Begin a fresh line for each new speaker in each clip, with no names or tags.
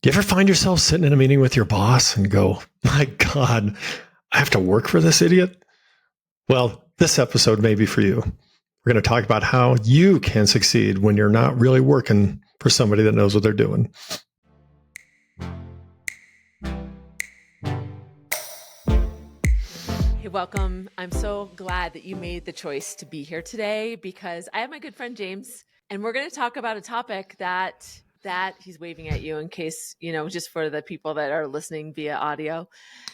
Do you ever find yourself sitting in a meeting with your boss and go, my God, I have to work for this idiot? Well, this episode may be for you. We're going to talk about how you can succeed when you're not really working for somebody that knows what they're doing.
Hey, welcome. I'm so glad that you made the choice to be here today because I have my good friend James, and we're going to talk about a topic that he's waving at you in case, just for the people that are listening via audio.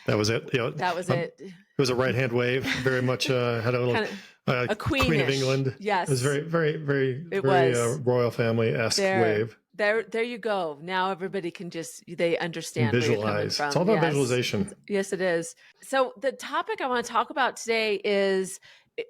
That was it.
That was it.
It was a right hand wave. Very much had a little
Kind of a
Queen of England.
Yes,
it was very royal family-esque wave.
There you go. Now everybody can they understand
visualize.
Where you're coming from.
It's all about visualization.
Yes, it is. So the topic I want to talk about today is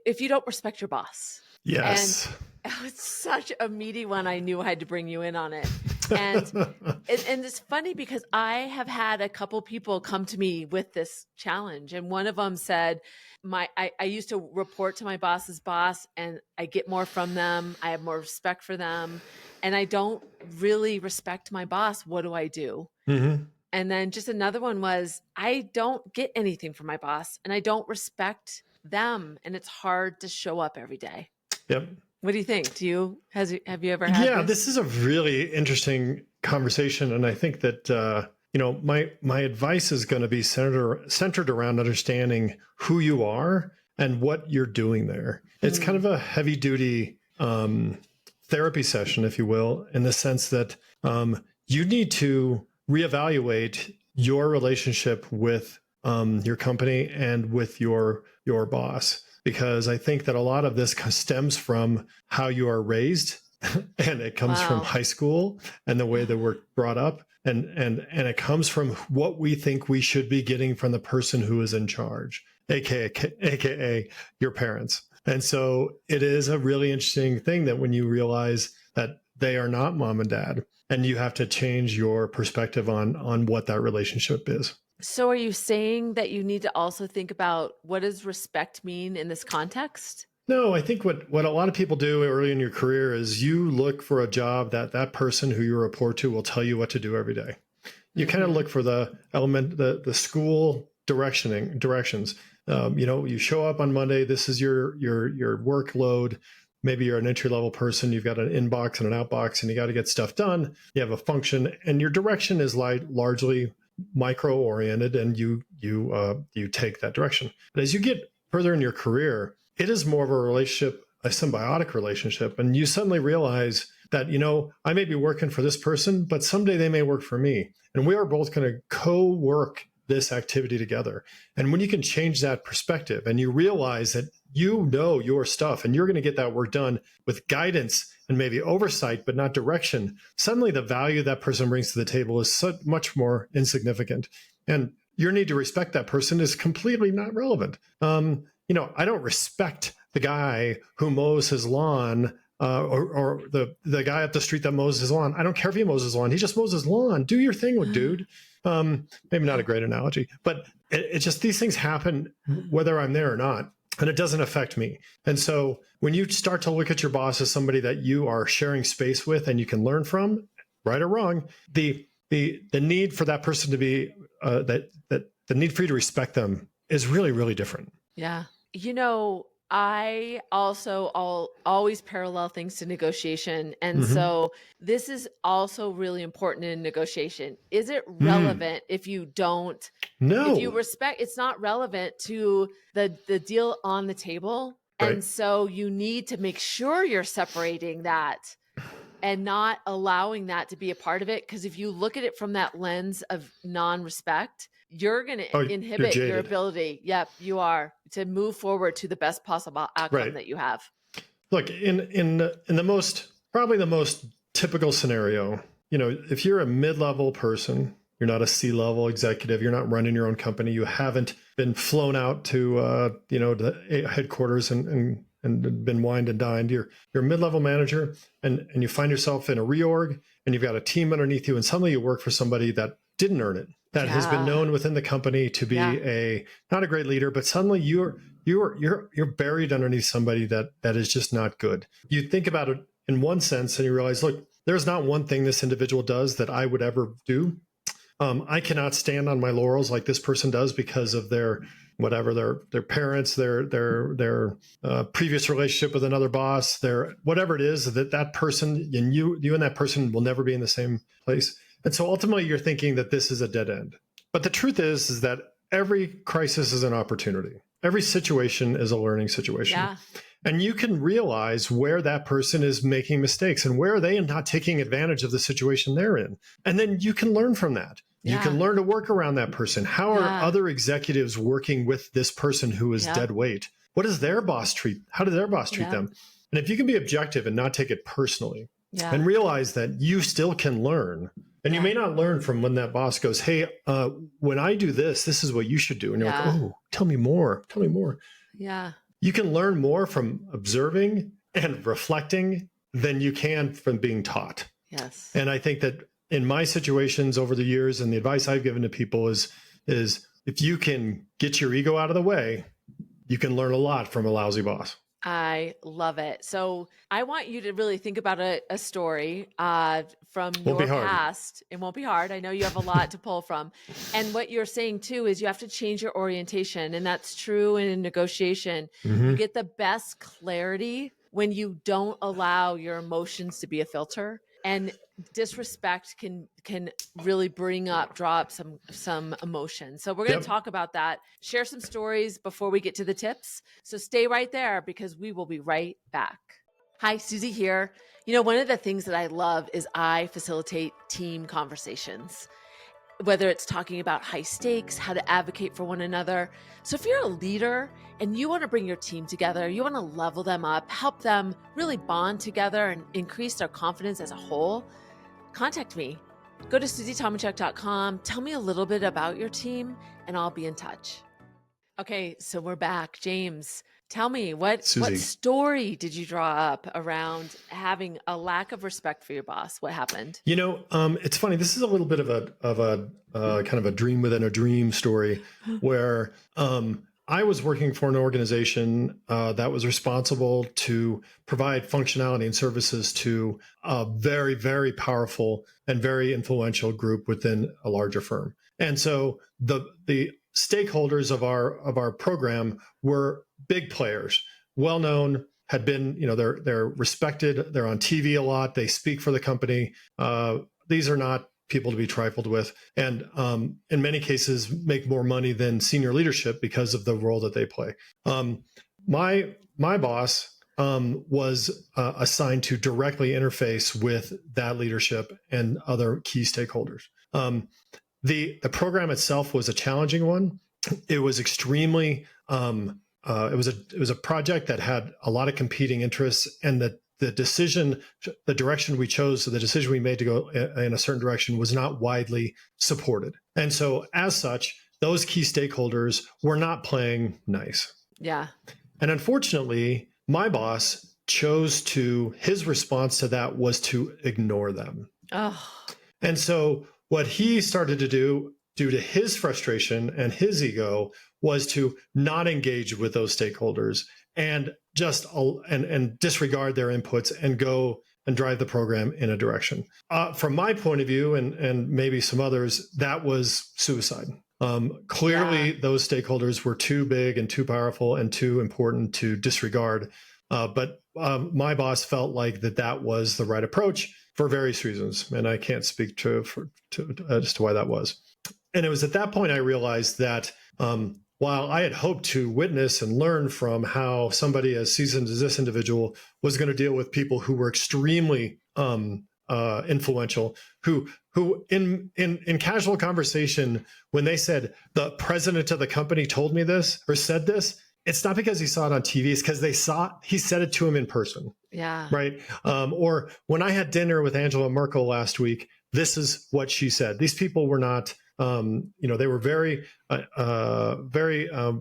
if you don't respect your boss.
Yes.
And it's such a meaty one. I knew I had to bring you in on it. And and it's funny because I have had a couple people come to me with this challenge. And one of them said, I used to report to my boss's boss and I get more from them. I have more respect for them. And I don't really respect my boss. What do I do?
Mm-hmm.
And then just another one was, I don't get anything from my boss and I don't respect them. And it's hard to show up every day.
Yep.
What do you think? Have you ever had
this is a really interesting conversation. And I think that, my advice is going to be centered around understanding who you are and what you're doing there. It's kind of a heavy duty therapy session, if you will, in the sense that you need to reevaluate your relationship with your company and with your boss. Because I think that a lot of this stems from how you are raised and it comes from high school and the way that we're brought up. And it comes from what we think we should be getting from the person who is in charge, AKA your parents. And so it is a really interesting thing that when you realize that they are not mom and dad, and you have to change your perspective on what that relationship is.
So are you saying that you need to also think about what does respect mean in this context?
No, I think what a lot of people do early in your career is you look for a job that person who you report to will tell you what to do every day. You kind of look for the school directions. You show up on Monday. This is your workload. Maybe you're an entry level person. You've got an inbox and an outbox, and you got to get stuff done. You have a function, and your direction is largely micro oriented, and you take that direction. But as you get further in your career, it is more of a relationship, a symbiotic relationship. And you suddenly realize that, I may be working for this person, but someday they may work for me. And we are both going to co-work this activity together. And when you can change that perspective and you realize that you know your stuff and you're going to get that work done with guidance and maybe oversight, but not direction, suddenly the value that person brings to the table is so much more insignificant. And your need to respect that person is completely not relevant. I don't respect the guy who mows his lawn or the guy up the street that mows his lawn. I don't care if he mows his lawn. He just mows his lawn. Do your thing, dude. Maybe not a great analogy, but it just, these things happen whether I'm there or not. And it doesn't affect me. And so when you start to look at your boss as somebody that you are sharing space with and you can learn from, right or wrong, the need for that person to be the need for you to respect them is really, really different.
Yeah. I also always parallel things to negotiation. And so this is also really important in negotiation. Is it relevant if you don't?
No.
If you respect, it's not relevant to the deal on the table.
Right.
And so you need to make sure you're separating that and not allowing that to be a part of it. Because if you look at it from that lens of non-respect, you're going to inhibit your ability. Yep, you are, to move forward to the best possible outcome that you have.
Look, in the probably the most typical scenario, if you're a mid-level person, you're not a C-level executive, you're not running your own company, you haven't been flown out to the headquarters and been wined and dined. You're a mid-level manager and you find yourself in a reorg and you've got a team underneath you, and suddenly you work for somebody that didn't earn it, that has been known within the company to be not a great leader, but suddenly you're buried underneath somebody that is just not good. You think about it in one sense and you realize, look, there's not one thing this individual does that I would ever do. I cannot stand on my laurels like this person does because of their parents, their previous relationship with another boss, their whatever it is that person and you and that person will never be in the same place. And so ultimately you're thinking that this is a dead end. But the truth is that every crisis is an opportunity. Every situation is a learning situation.
Yeah.
And you can realize where that person is making mistakes and where they are not taking advantage of the situation they're in. And then you can learn from that. You can learn to work around that person. How are other executives working with this person who is dead weight? What does their boss treat? How does their boss treat them? And if you can be objective and not take it personally and realize that you still can learn. And you may not learn from when that boss goes, hey, when I do this, this is what you should do. And you're like, oh, tell me more. Tell me more.
Yeah.
You can learn more from observing and reflecting than you can from being taught.
Yes.
And I think that in my situations over the years and the advice I've given to people is if you can get your ego out of the way, you can learn a lot from a lousy boss.
I love it. So I want you to really think about a story from your past. It won't be hard. I know you have a lot to pull from. And what you're saying too is you have to change your orientation. And that's true in a negotiation.
Mm-hmm.
You get the best clarity when you don't allow your emotions to be a filter. And disrespect can really draw up some emotion. So we're going to talk about that, share some stories before we get to the tips. So stay right there because we will be right back. Hi, Susie here. One of the things that I love is I facilitate team conversations, whether it's talking about high stakes, how to advocate for one another. So if you're a leader and you want to bring your team together, you want to level them up, help them really bond together and increase their confidence as a whole, contact me. Go to SusieTomichuk.com. Tell me a little bit about your team and I'll be in touch. Okay, so we're back. James, tell me what story did you draw up around having a lack of respect for your boss? What happened?
It's funny. This is a little bit of a kind of a dream within a dream story where I was working for an organization that was responsible to provide functionality and services to a very, very powerful and very influential group within a larger firm. And so the stakeholders of our program were big players, well known, had been, they're respected, they're on TV a lot, they speak for the company. These are not people to be trifled with, and in many cases make more money than senior leadership because of the role that they play. My boss was assigned to directly interface with that leadership and other key stakeholders. The program itself was a challenging one. It was extremely it was a project that had a lot of competing interests, and the direction we chose, so the decision we made to go in a certain direction was not widely supported. And so as such, those key stakeholders were not playing nice.
Yeah.
And unfortunately, my boss his response to that was to ignore them.
Oh.
And so what he started to do, due to his frustration and his ego, was to not engage with those stakeholders and just and disregard their inputs and go and drive the program in a direction. From my point of view, and maybe some others, that was suicide. Clearly, those stakeholders were too big and too powerful and too important to disregard. But my boss felt like that was the right approach for various reasons, and I can't speak as to why that was. And it was at that point I realized that while I had hoped to witness and learn from how somebody as seasoned as this individual was going to deal with people who were extremely influential, who in casual conversation, when they said the president of the company told me this or said this, it's not because he saw it on TV. It's because he said it to him in person.
Yeah.
Right. Or when I had dinner with Angela Merkel last week, this is what she said. These people were not, they were very, very, they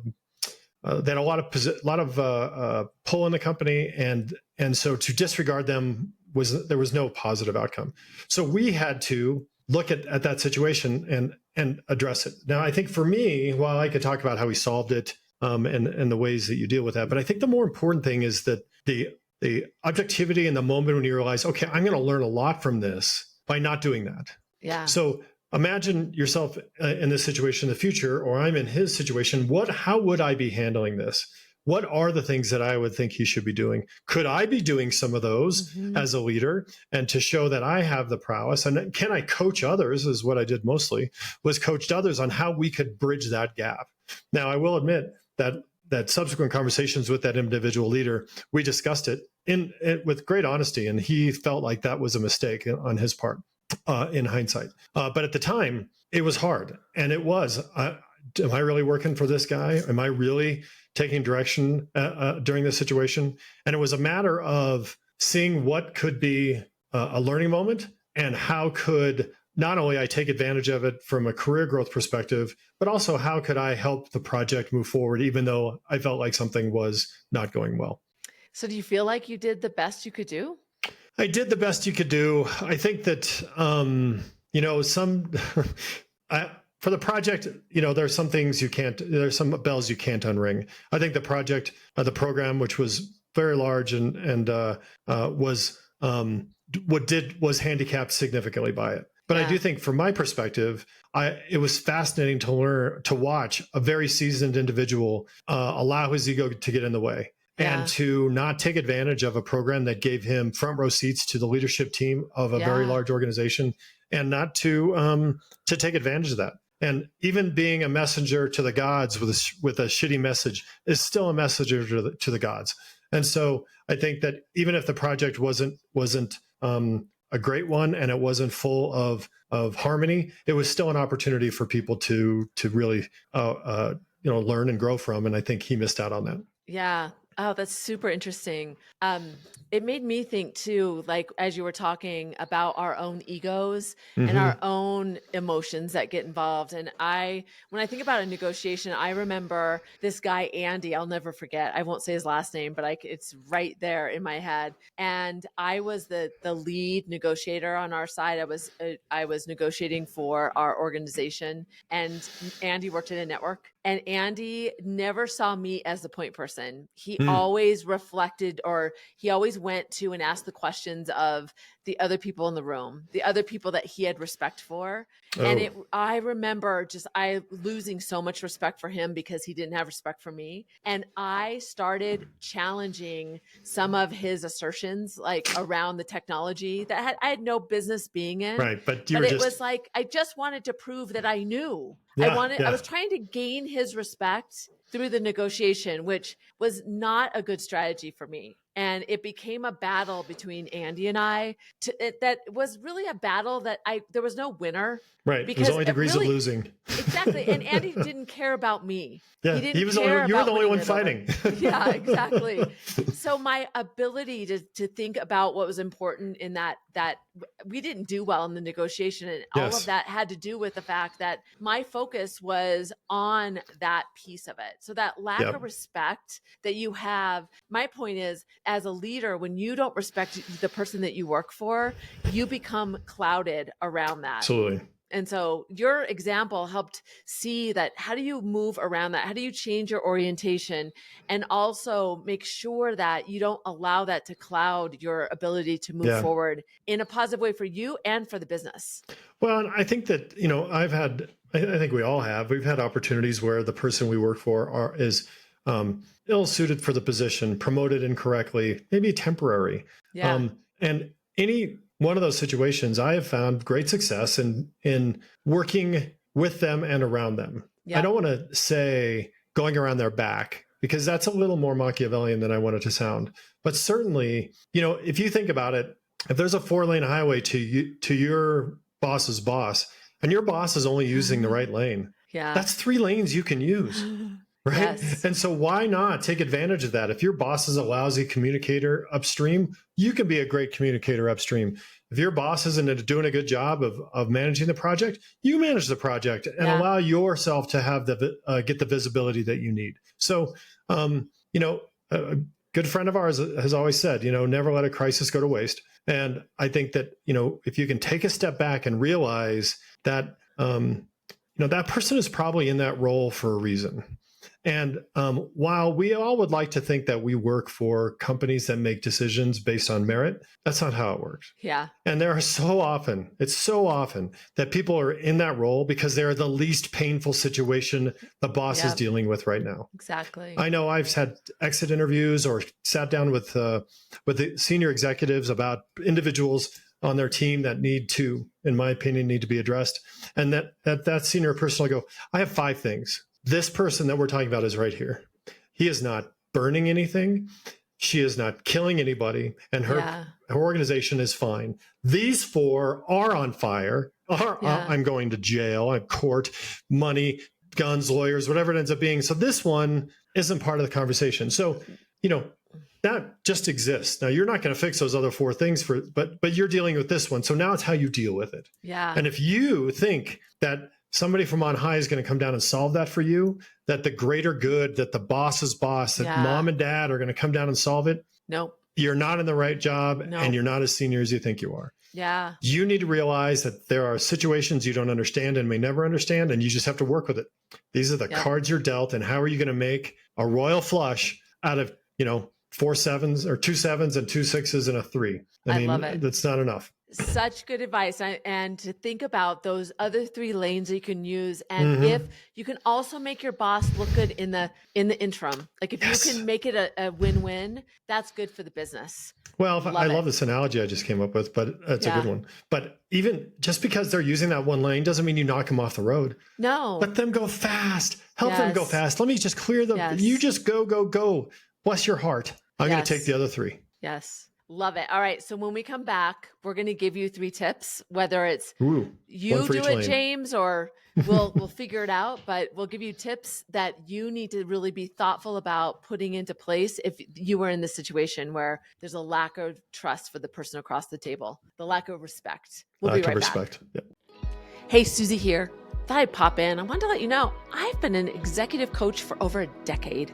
had a lot of pull in the company. And so to disregard them there was no positive outcome. So we had to look at that situation and address it. Now, I think for me, while I could talk about how we solved it, and the ways that you deal with that, but I think the more important thing is that the objectivity in the moment when you realize, okay, I'm going to learn a lot from this by not doing that.
Yeah.
So imagine yourself in this situation in the future, or I'm in his situation. How would I be handling this? What are the things that I would think he should be doing? Could I be doing some of those as a leader, and to show that I have the prowess? And can I coach others, is what I did mostly, was coached others on how we could bridge that gap. Now, I will admit that subsequent conversations with that individual leader, we discussed it with great honesty, and he felt like that was a mistake on his part in hindsight. But at the time, it was hard. And it was, am I really working for this guy? Am I really taking direction during this situation? And it was a matter of seeing what could be a learning moment, and how could not only I take advantage of it from a career growth perspective, but also how could I help the project move forward, even though I felt like something was not going well.
So do you feel like you did the best you could do?
I did the best you could do. I think that, for the project, there's some things there's some bells you can't unring. I think the project, the program, which was very large and was handicapped significantly by it. But I do think, from my perspective, it was fascinating to watch a very seasoned individual allow his ego to get in the way, and to not take advantage of a program that gave him front row seats to the leadership team of a very large organization, and not to take advantage of that. And even being a messenger to the gods with a shitty message is still a messenger to the gods. And so I think that even if the project wasn't a great one, and it wasn't full of harmony, it was still an opportunity for people to really learn and grow from. And I think he missed out on that.
Yeah. Oh, that's super interesting. It made me think too, like, as you were talking about our own egos and our own emotions that get involved. And when I think about a negotiation, I remember this guy, Andy, I'll never forget. I won't say his last name, but it's right there in my head. And I was the lead negotiator on our side. I was negotiating for our organization, and Andy worked in a network. And Andy never saw me as the point person. He always reflected, or he always went to and asked the questions of the other people in the room, the other people that he had respect for. Oh. And I remember I losing so much respect for him because he didn't have respect for me. And I started challenging some of his assertions, like around the technology that I had no business being in.
Right. But
it was like, I just wanted to prove that I knew. I was trying to gain his respect through the negotiation, which was not a good strategy for me. And it became a battle between Andy and I. That was really a battle that there was no winner.
Right. Because it was only degrees of losing.
Exactly. And Andy didn't care about me.
Yeah. You were the only one fighting.
Yeah, exactly. So my ability to think about what was important in that we didn't do well in the negotiation, and all of that had to do with the fact that my focus was on that piece of it. So that lack of respect that you have, my point is, as a leader, when you don't respect the person that you work for, you become clouded around that.
Absolutely.
And so your example helped see that. How do you move around that? How do you change your orientation, and also make sure that you don't allow that to cloud your ability to move forward in a positive way for you and for the business?
Well, I think that, I think we all have, we've had opportunities where the person we work for is ill-suited for the position, promoted incorrectly, maybe temporary.
Yeah.
And any one of those situations, I have found great success in working with them and around them. Yeah. I don't want to say going around their back, because that's a little more Machiavellian than I want it to sound. But certainly, if you think about it, if there's a 4-lane highway to your boss's boss, and your boss is only using the right lane, that's 3 lanes you can use. Right. Yes. And so why not take advantage of that? If your boss is a lousy communicator upstream, you can be a great communicator upstream. If your boss isn't doing a good job of managing the project, you manage the project and allow yourself to have get the visibility that you need. So, a good friend of ours has always said, never let a crisis go to waste. And I think that, if you can take a step back and realize that, that person is probably in that role for a reason. And while we all would like to think that we work for companies that make decisions based on merit, that's not how it works.
Yeah.
And it's so often that people are in that role because they're the least painful situation the boss is dealing with right now.
Exactly.
I know I've had exit interviews or sat down with the senior executives about individuals on their team that need to, in my opinion, need to be addressed. And that senior person will go, I have 5 things. This person that we're talking about is right here. He is not burning anything. She is not killing anybody. And her organization is fine. These 4 are on fire. I'm going to jail, I'm court, money, guns, lawyers, whatever it ends up being. So this one isn't part of the conversation. So, that just exists. Now you're not going to fix those other 4 things but you're dealing with this one. So now it's how you deal with it.
Yeah.
And if you think that somebody from on high is going to come down and solve that for you, that the greater good, that the boss's boss, that mom and dad are going to come down and solve it.
Nope.
You're not in the right job and you're not as senior as you think you are.
Yeah.
You need to realize that there are situations you don't understand and may never understand, and you just have to work with it. These are the cards you're dealt, and how are you going to make a royal flush out of, 4 sevens or 2 7s and 2 6s and a 3? I mean,
love it.
That's not enough.
Such good advice. And to think about those other 3 lanes that you can use. And if you can also make your boss look good in the interim, like if you can make it a win-win, that's good for the business.
Well, I love this analogy I just came up with, but it's a good one. But even just because they're using that one lane doesn't mean you knock them off the road.
No.
Let them go fast. Help them go fast. Let me just clear them. You just go. Bless your heart. I'm going to take the other 3.
Yes. Love it. All right. So when we come back, we're going to give you 3 tips, whether it's you do it, James, or we'll figure it out, but we'll give you tips that you need to really be thoughtful about putting into place if you were in this situation where there's a lack of trust for the person across the table, the lack of respect. We'll be right back.
Yep.
Hey, Susie here. Thought I'd pop in. I wanted to let you know I've been an executive coach for over a decade.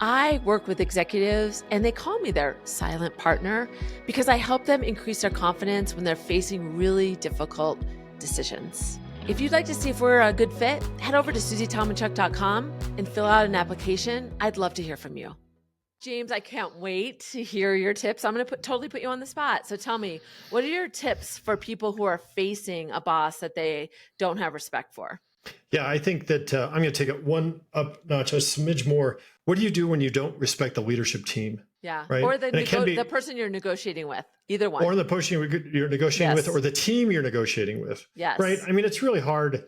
I work with executives and they call me their silent partner because I help them increase their confidence when they're facing really difficult decisions. If you'd like to see if we're a good fit, head over to susietalmanchuck.com and fill out an application. I'd love to hear from you. James, I can't wait to hear your tips. I'm going to totally put you on the spot. So tell me, what are your tips for people who are facing a boss that they don't have respect for?
Yeah, I think that I'm going to take it one up notch, a smidge more. What do you do when you don't respect the leadership team?
Yeah,
right?
Or the person you're negotiating with, either one.
Or the person you're negotiating with, or the team you're negotiating with.
Yes.
Right? I mean, it's really hard.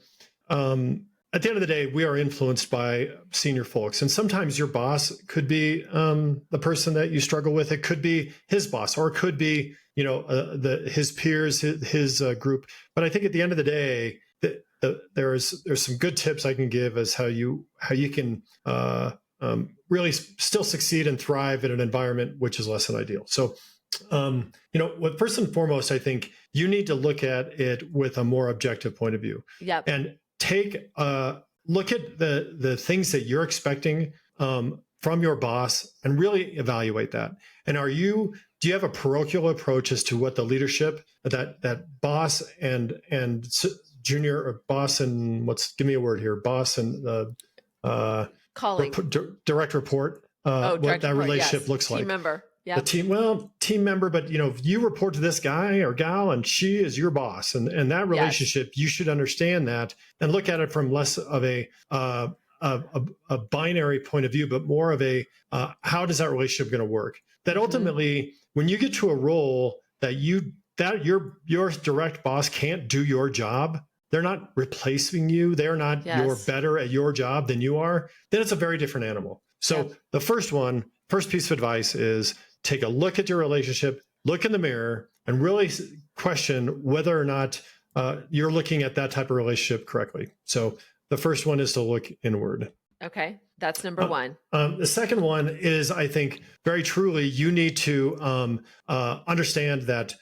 At the end of the day, we are influenced by senior folks. And sometimes your boss could be the person that you struggle with. It could be his boss, or it could be, his peers, his group. But I think at the end of the day, there's some good tips I can give as how you can really still succeed and thrive in an environment which is less than ideal. So, what first and foremost, I think you need to look at it with a more objective point of view.
Yep.
And take a look at the things that you're expecting from your boss and really evaluate that. And do you have a parochial approach as to what the leadership, that boss and junior, or boss and give me a word here, boss and
colleague,
direct report, what that relationship looks like.
Team member. Yeah.
Team member, but you report to this guy or gal and she is your boss, and that relationship, you should understand that and look at it from less of a binary point of view, but more of a, how does that relationship going to work? That ultimately, when you get to a role that your direct boss can't do your job, they're not replacing you, they're not, you're better at your job than you are, then it's a very different animal. So the first piece of advice is take a look at your relationship, look in the mirror, and really question whether or not you're looking at that type of relationship correctly. So the first one is to look inward.
Okay. That's number one.
The second one is, I think, very truly, you need to understand that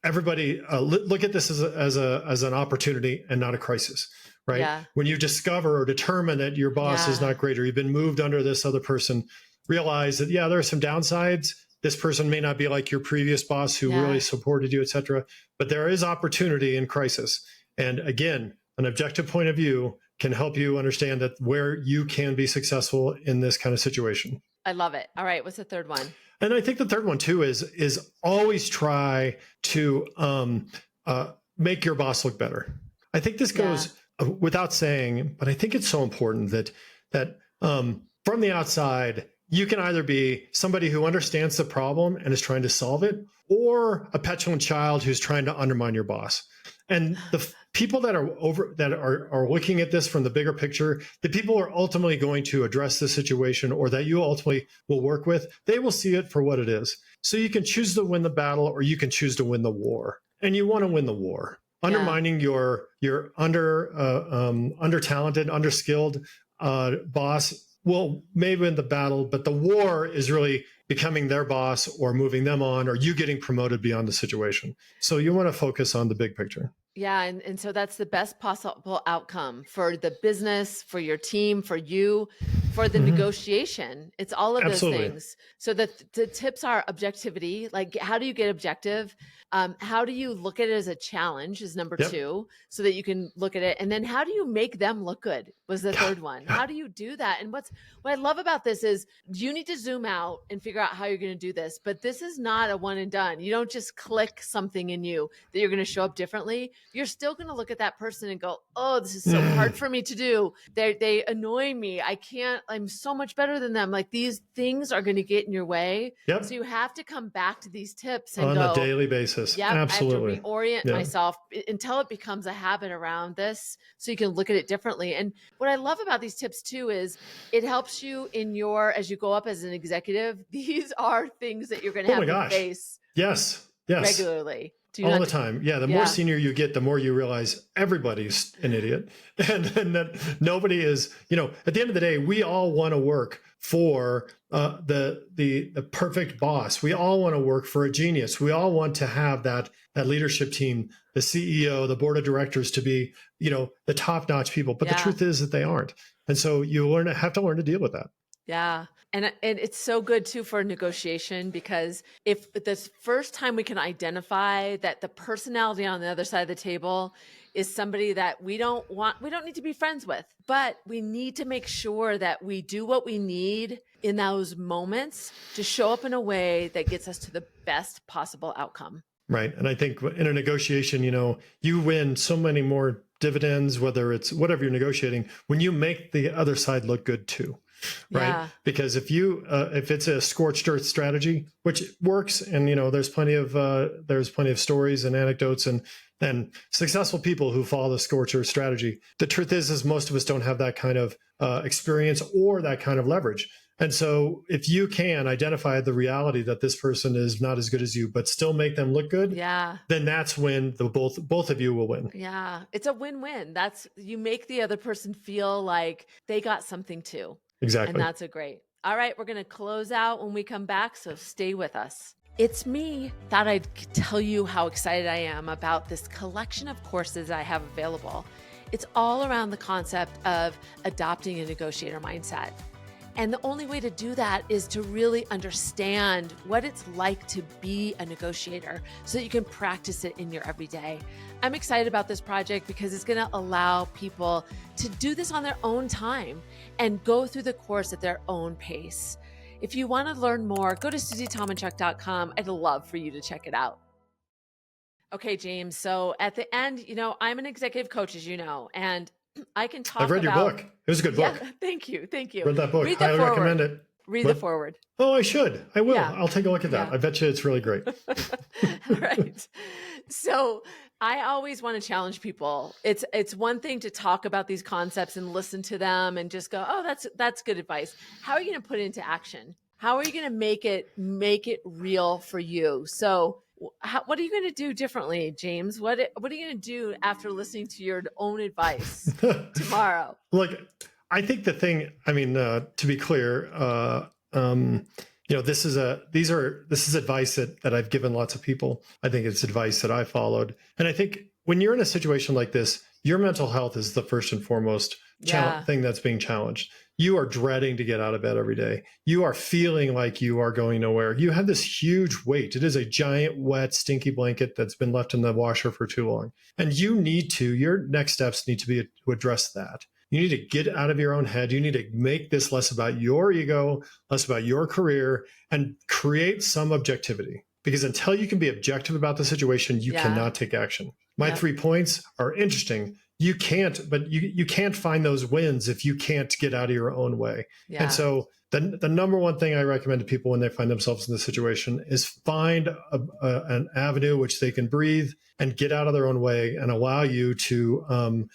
everybody look at this as an opportunity and not a crisis, right?
Yeah.
When you discover or determine that your boss is not great, or you've been moved under this other person, realize that, there are some downsides. This person may not be like your previous boss who really supported you, et cetera, but there is opportunity in crisis. And again, an objective point of view, can help you understand that where you can be successful in this kind of situation.
I love it. All right. What's the third one?
And I think the third one too is always try to make your boss look better. I think this goes without saying, but I think it's so important that from the outside, you can either be somebody who understands the problem and is trying to solve it, or a petulant child who's trying to undermine your boss. And the people that are looking at this from the bigger picture, the people who are ultimately going to address the situation or that you ultimately will work with, they will see it for what it is. So you can choose to win the battle or you can choose to win the war. And you want to win the war. Undermining your under talented, underskilled boss will maybe win the battle, but the war is really becoming their boss or moving them on or you getting promoted beyond the situation. So you want to focus on the big picture.
Yeah. And so that's the best possible outcome for the business, for your team, for you, for the negotiation. It's all of those things. So the tips are objectivity. Like, how do you get objective? How do you look at it as a challenge is number two, so that you can look at it. And then how do you make them look good was the third one. How do you do that? And what I love about this is you need to zoom out and figure out how you're going to do this. But this is not a one and done. You don't just click something in you that you're going to show up differently. You're still going to look at that person and go, oh, this is so hard for me to do. They annoy me. I'm so much better than them. Like, these things are going to get in your way. So you have to come back to these tips and
on
go,
a daily basis.
Yeah,
absolutely.
I have to reorient myself until it becomes a habit around this, so you can look at it differently. And what I love about these tips too is it helps you as you go up as an executive. These are things that you're going to have to face.
Yes.
Regularly.
All the time. Yeah. The more senior you get, the more you realize everybody's an idiot, and that nobody is, at the end of the day, we all want to work for the perfect boss. We all want to work for a genius. We all want to have that leadership team, the CEO, the board of directors to be, the top-notch people. But the truth is that they aren't. And so you have to learn to deal with that.
Yeah. And it's so good too for negotiation, because if this first time we can identify that the personality on the other side of the table is somebody that we don't need to be friends with, but we need to make sure that we do what we need in those moments to show up in a way that gets us to the best possible outcome.
Right. And I think in a negotiation, you win so many more dividends, whether it's whatever you're negotiating, when you make the other side look good too. Right. Yeah. Because if it's a scorched earth strategy, which works, and there's plenty of stories and anecdotes and successful people who follow the scorched earth strategy. The truth is most of us don't have that kind of experience or that kind of leverage. And so if you can identify the reality that this person is not as good as you, but still make them look good, then that's when both of you will win.
Yeah. It's a win-win. You make the other person feel like they got something too.
Exactly.
And that's great. All right. We're going to close out when we come back. So stay with us. It's me. Thought I'd tell you how excited I am about this collection of courses I have available. It's all around the concept of adopting a negotiator mindset. And the only way to do that is to really understand what it's like to be a negotiator so that you can practice it in your everyday. I'm excited about this project because it's going to allow people to do this on their own time and go through the course at their own pace. If you want to learn more, go to SusieTomanchuk.com. I'd love for you to check it out. Okay, James. So at the end, I'm an executive coach, as you know, and I can talk about...
I've read your book. It was a good book.
Yeah, thank you.
Read that book. Highly recommend it.
Read the forward.
Oh, I should. I will. Yeah. I'll take a look at that. Yeah. I bet you it's really great.
Right. So I always want to challenge people. It's one thing to talk about these concepts and listen to them and just go, oh, that's good advice. How are you going to put it into action? How are you going to make it real for you? So what are you going to do differently, James? What are you going to do after listening to your own advice tomorrow?
Look, I think the thing, to be clear, this is advice that I've given lots of people. I think it's advice that I followed. And I think when you're in a situation like this, your mental health is the first and foremost thing that's being challenged. You are dreading to get out of bed every day. You are feeling like you are going nowhere. You have this huge weight. It is a giant, wet, stinky blanket that's been left in the washer for too long. And your next steps need to be to address that. You need to get out of your own head. You need to make this less about your ego, less about your career, and create some objectivity. Because until you can be objective about the situation, you cannot take action. My 3 points are interesting. You can't, but you can't find those wins if you can't get out of your own way.
Yeah.
And so the number one thing I recommend to people when they find themselves in this situation is find an avenue which they can breathe and get out of their own way and allow you to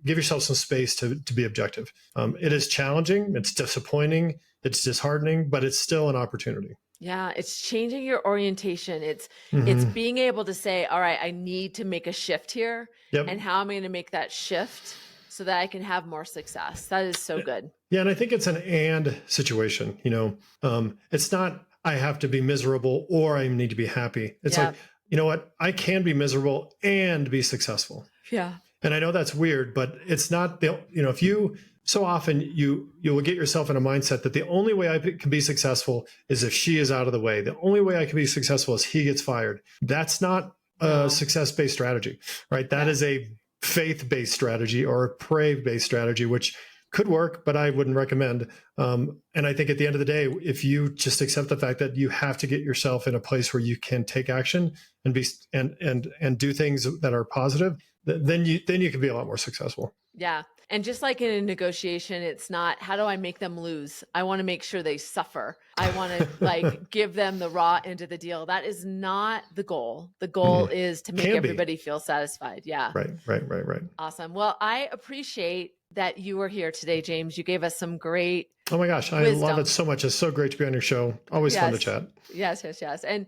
give yourself some space to be objective. It is challenging. It's disappointing. It's disheartening, but it's still an opportunity.
Yeah, it's changing your orientation. It's being able to say, all right, I need to make a shift here. And how am I going to make that shift so that I can have more success? That is so good.
Yeah, and I think it's an and situation. It's not I have to be miserable or I need to be happy. It's like, you know what? I can be miserable and be successful.
Yeah.
And I know that's weird, but it's not if you so often you will get yourself in a mindset that the only way I can be successful is if she is out of the way. The only way I can be successful is he gets fired. That's not a success-based strategy, right? That is a faith-based strategy or a pray-based strategy, which could work, but I wouldn't recommend. And I think at the end of the day, if you just accept the fact that you have to get yourself in a place where you can take action and be and do things that are positive, then you can be a lot more successful.
Yeah. And just like in a negotiation, it's not, how do I make them lose? I want to make sure they suffer. I want to give them the raw end of the deal. That is not the goal. The goal is to make everybody feel satisfied. Yeah.
Right.
Awesome. Well, I appreciate that you were here today, James. You gave us some great
Oh my gosh, I love it so much. It's so great to be on your show. Always fun to chat.
Yes. And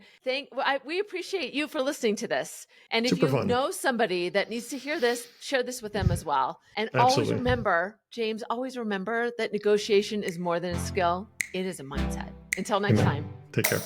we appreciate you for listening to this. And if you know somebody that needs to hear this, share this with them as well. And always remember, James, that negotiation is more than a skill. It is a mindset. Until next time.
Take care.